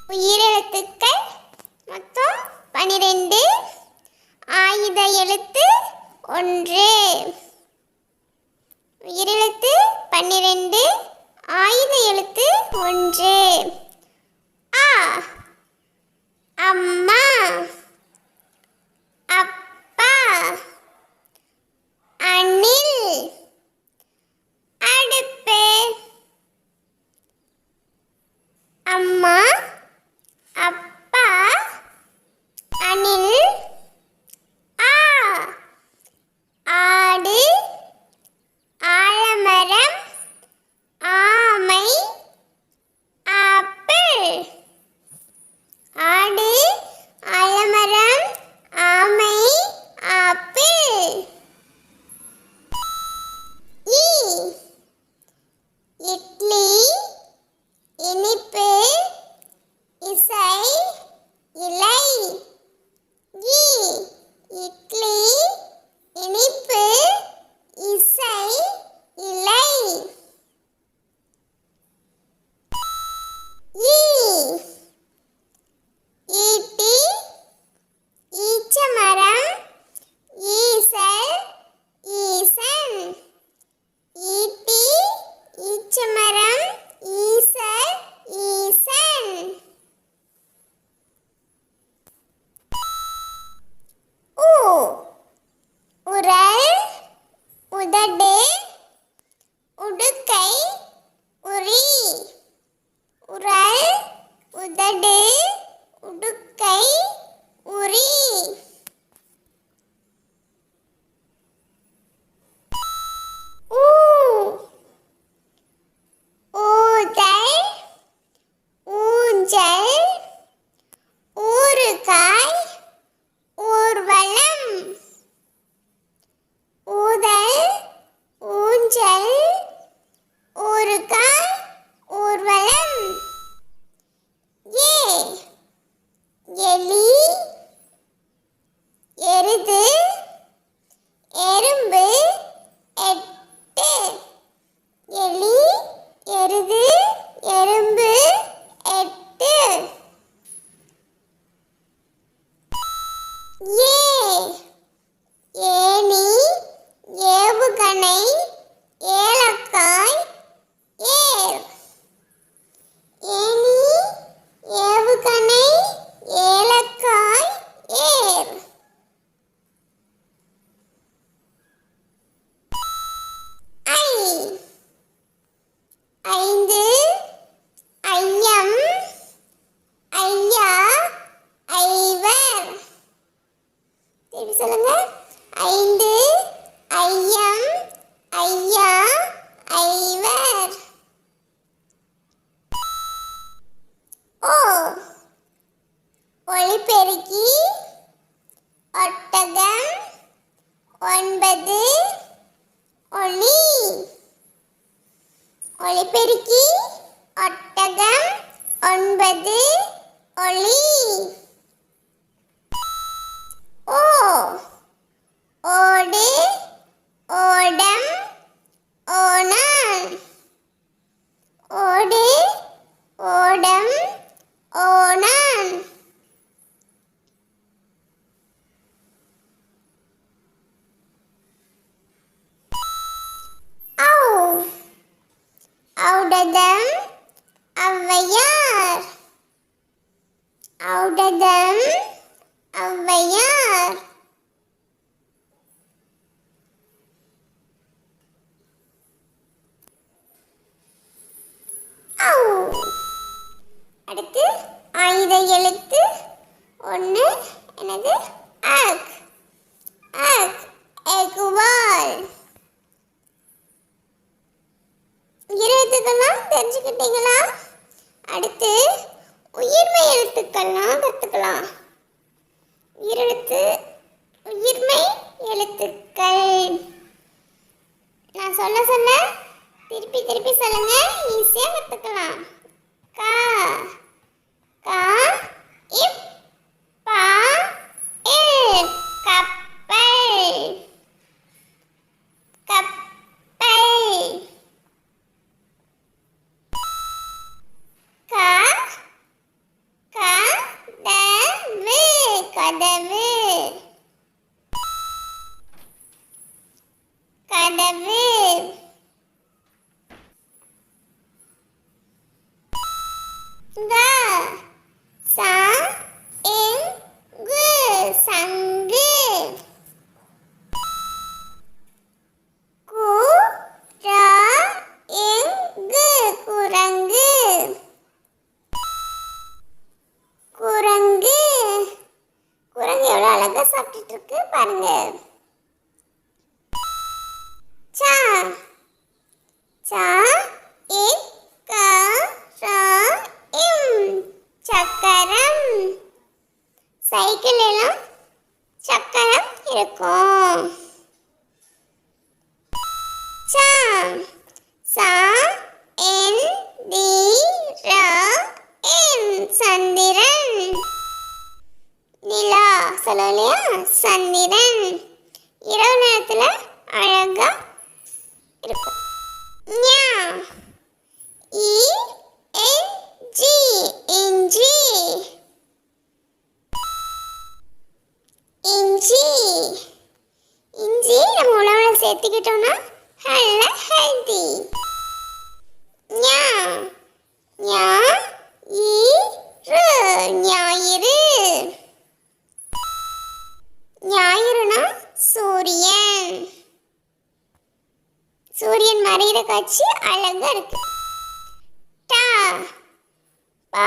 உயிரெழுத்துக்கள் மொத்தம் 12. ஆயுத எழுத்து 1. உயிரெழுத்து 12. ஆயுத எழுத்து 1. ஆ. அம்மா. அப்பா. அணில். அடுப்பு. அம்மா, அப்பா, அணில். ஆ. ஆடு. ஆலமரம். ஆமை. ஆப்பிள். ஆடு, ஆலமரம், ஆமை, ஆப்பிள். ஈ. இட்லி. இனிப்பு. இசை. இலை. ஈ. இட்லி. இனிப்பு. இசை. இலை. ஈ. ஈட்டி. ஈச்சமரம். ஈசல். ஈசன். ஈட்டி. ஈச்சமரம். ஈசல். ஈசன். ஊ. உரல். உதடு. உடுக்கை. உரி. உரல். உதடு. உடுக்கை. உரி. ஊ. ஊதல். ஊஞ்சல். ஊறுகாய். ஊர்வலம். ஊதல். ஊஞ்சல். ஊறுகாய். ஊர்வலம். ஏ. எலி. எருது. எறும்பு. 8. எலி. எருது. எறும்பு. 8. ஏ. ஏணி. ஏவுகணை. ஏலக்காய். ஏர். ஏணி. ஏவுகணை. ஏலக்காய். ஏர். ஐ. 5. ஐயம். ஐயா. ஐவர். திருப்பி சொல்லுங்க. 5. ஐயம். ஐயா. ஐவர். ஓ. ஒலிபெருக்கி. ஒட்டகம். 9. ஒளி. ஒலிபெருக்கி. ஒட்டகம். 9. ஒளி. ஓ. ஓடு. ஓடம். ஓணான். ஓடு. ஓடம். ஓணான். ஔ. ஔடதம். ஔவையார். ஔடதம். ஔவையார். ஔ. அடுத்து ஆயுத எழுத்து 1. என்னது? அக். அக். எக்குவால். எழுத்துக்கள்லாம் தெரிஞ்சுக்கிட்டீங்களா? அடுத்து உயிர்மை எழுத்துக்கள்லாம் கற்றுக்கலாம். உயிரெழுத்து. உயிர்மை எழுத்துக்கள். நான் சொல்ல சொல்ல திருப்பி திருப்பி சொல்லுங்க. ஈஸியாக கற்றுக்கலாம். கா. கா. இப். பா. இல். கப்பல். கப்பல். கா. கதவு கதவு க ச இங்கு சங்கு கு ர இங்கு குரங்கு குரங்கு குரங்கு எவ்வளோ அழகா சாப்பிட்டுட்டு இருக்கு பாருங்க. ச ச இக் க ர இம் சக்கரம். சைக்கிள் எல்லாம் சக்கரம் இருக்கும். ச ச இன் தி ர இன் சந்திரன். நிலா சொல்லுவோம் இல்லையா, சந்திரன் இரவு நேரத்தில் அழகா இருக்கும். ஞா இ என் ஜி இஞ்சி இஞ்சி இஞ்சி நம்ம உணவில் சேர்த்துக்கிட்டோம்னா நல்ல ஹெல்தி. ஞா ஞா ஈரு ஞாயிறு. ஞாயிறுனா சூரியன். சூரியன் மறைகிற காட்சி அழகா இருக்கு. ட ப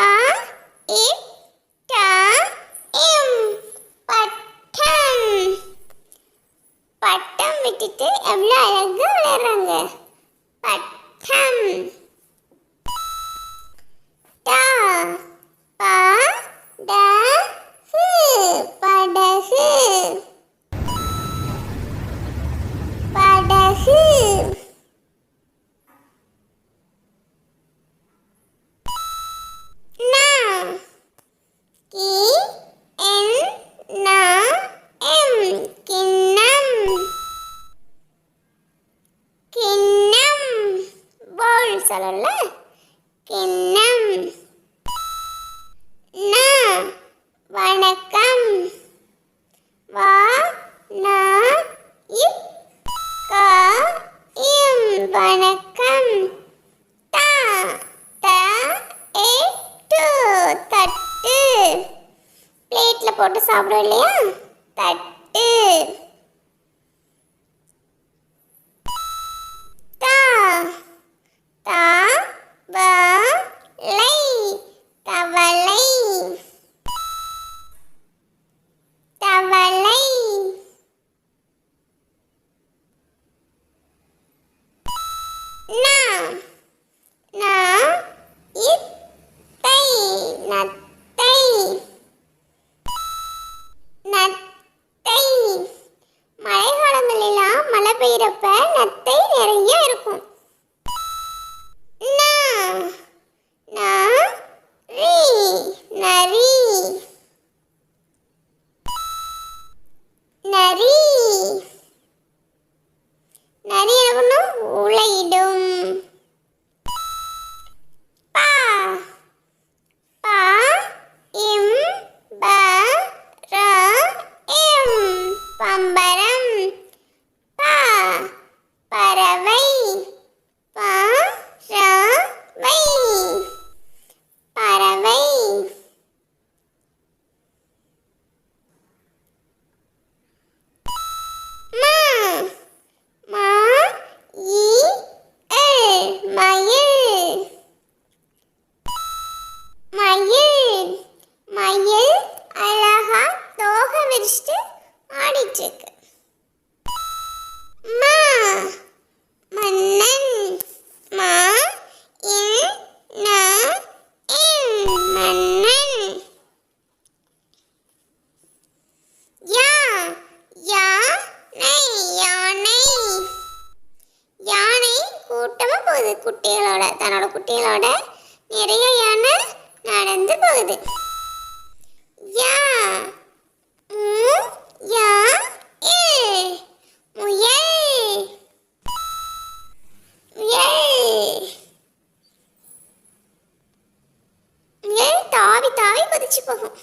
இட் ட இம் பட்டம். பட்டம் விட்டுட்டு எவ்வளோ அழகா விளையாடுறாங்க. பட்டம். ட ப ட ஹு படகு படகு. நா கி என் நா எம் கிண்ணம் கிண்ணம் பவுல் சொல்லல, கிண்ணம். ந வணக்கம் வா ந இப் க இம் வணக்கம். த த எ டு தட்டு. பிளேட்ல போட்டு சாப்பிடுவோம் இல்லையா, தட்டு. த த வ லை தவளை தவளை. நா நா இத்தை நத்தை நத்தை. மழை காலங்களெல்லாம் மழை பெய்யறப்ப நத்தை நிறைய இருக்கும். நா நா ரி நரி நரி. நரி என்ன பண்ணும், உளையிடும். பா பா இம் ப ர இம் பம்பரம். பா பறவை ப ர வை பறவை. மா மா இ எல் மயில் மயில். மயில் அழகா தோகை விரிச்சிட்டு ஆடிட்டு இருக்கு. மா மன்னன் மா இன் ந இன் மன்னன். யா யானை யானை. யானை கூட்டமா போகுது குட்டிகளோட, தன்னோட குட்டிகளோட நிறைய யானை நடந்து போகுது. யா மு யா இல் முயல் முயல். முயல் தாவி தாவி குதிச்சு போகும்.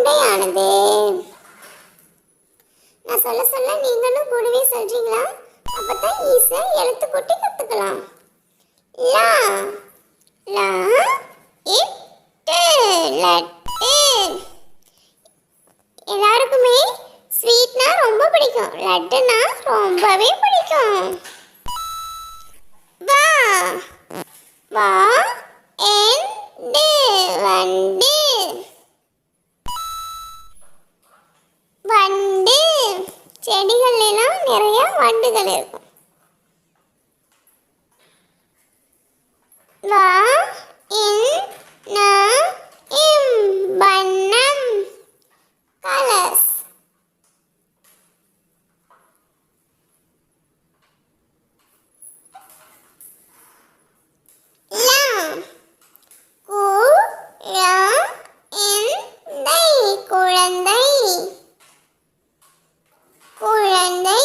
உருண்டையானது. நான் சொல்ல சொல்ல நீங்களும் கூடவே சொல்றீங்களா? அப்பதான் ஈஸியா எழுத்து கூட்டி கத்துக்கலாம். லா லா இட்டு லட்டு. எல்லாருக்குமே ஸ்வீட்னா ரொம்ப பிடிக்கும், லட்டுனா ரொம்பவே பிடிக்கும். வா வா எண்டு வண்டு. வண்டு செடிகள்ல எல்லாம் நிறைய வண்டுகள் இருக்கும். வா இன் ந இம் வண்ணம் கலர்ஸ். குழந்தை குழந்தை.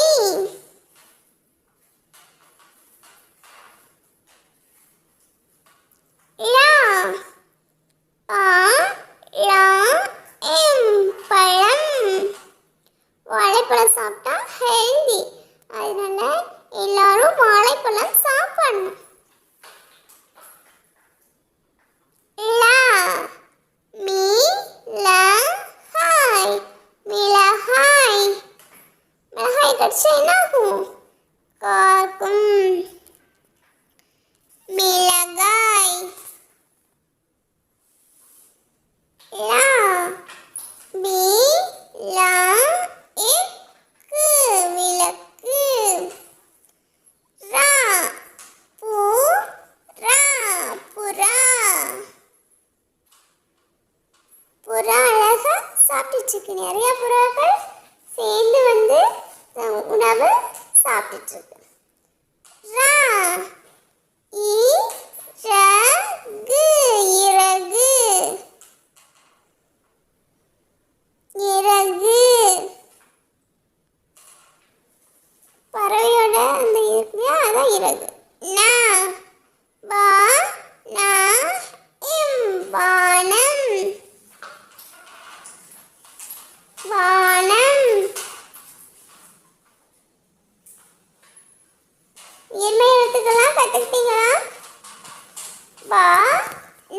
லா பா லா எம் பழம். வாழைப்பழம் சாப்பிட்டா ஹெல்தி, அதனால எல்லாரும் வாழைப்பழம் சாப்பிடணும். லா மீ லா ஹாய் மிளகாய். மிளகாய் கடிச்சா என்ன ஆகும்? காக்கும். மிளகாய். லா மீ லா இக்கு விளக்கு. ரா பூ ரா புறா. புறா அழகா சாப்பிட்டுட்டு இருக்கு. நிறைய புறாக்கள் சேர்ந்து வந்து உணவு சாப்பிட்டுட்டு இருக்கு. ரா இறகு இறகு இறகு. பறவையோட அந்த இருக்குல்லையா, அதான் இறகு. நா பா நா இம் வானம். வானம். இயற்கை எழுத்துக்கெல்லாம் கற்றுக்கிட்டீங்களா? வா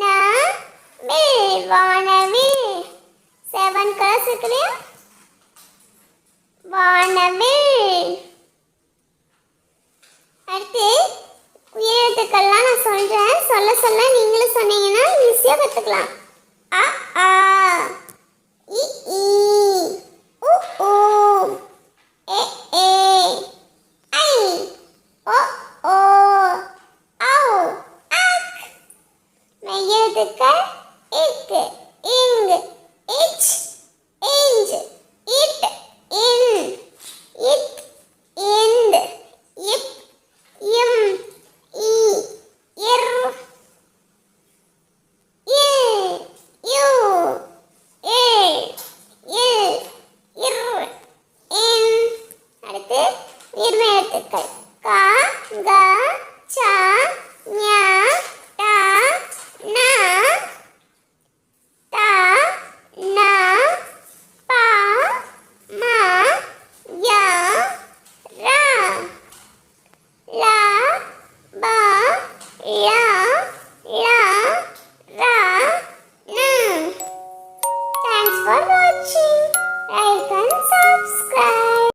நா வில் வானவில். 7 கலர்ஸ் இருக்கு இல்லையா? வானவில். அடுத்து உயிரெழுத்துக்கள்லாம் நான் சொல்கிறேன், சொல்ல சொல்ல நீங்களும் சொன்னீங்கன்னா ஈஸியாக கற்றுக்கலாம். அ ஆ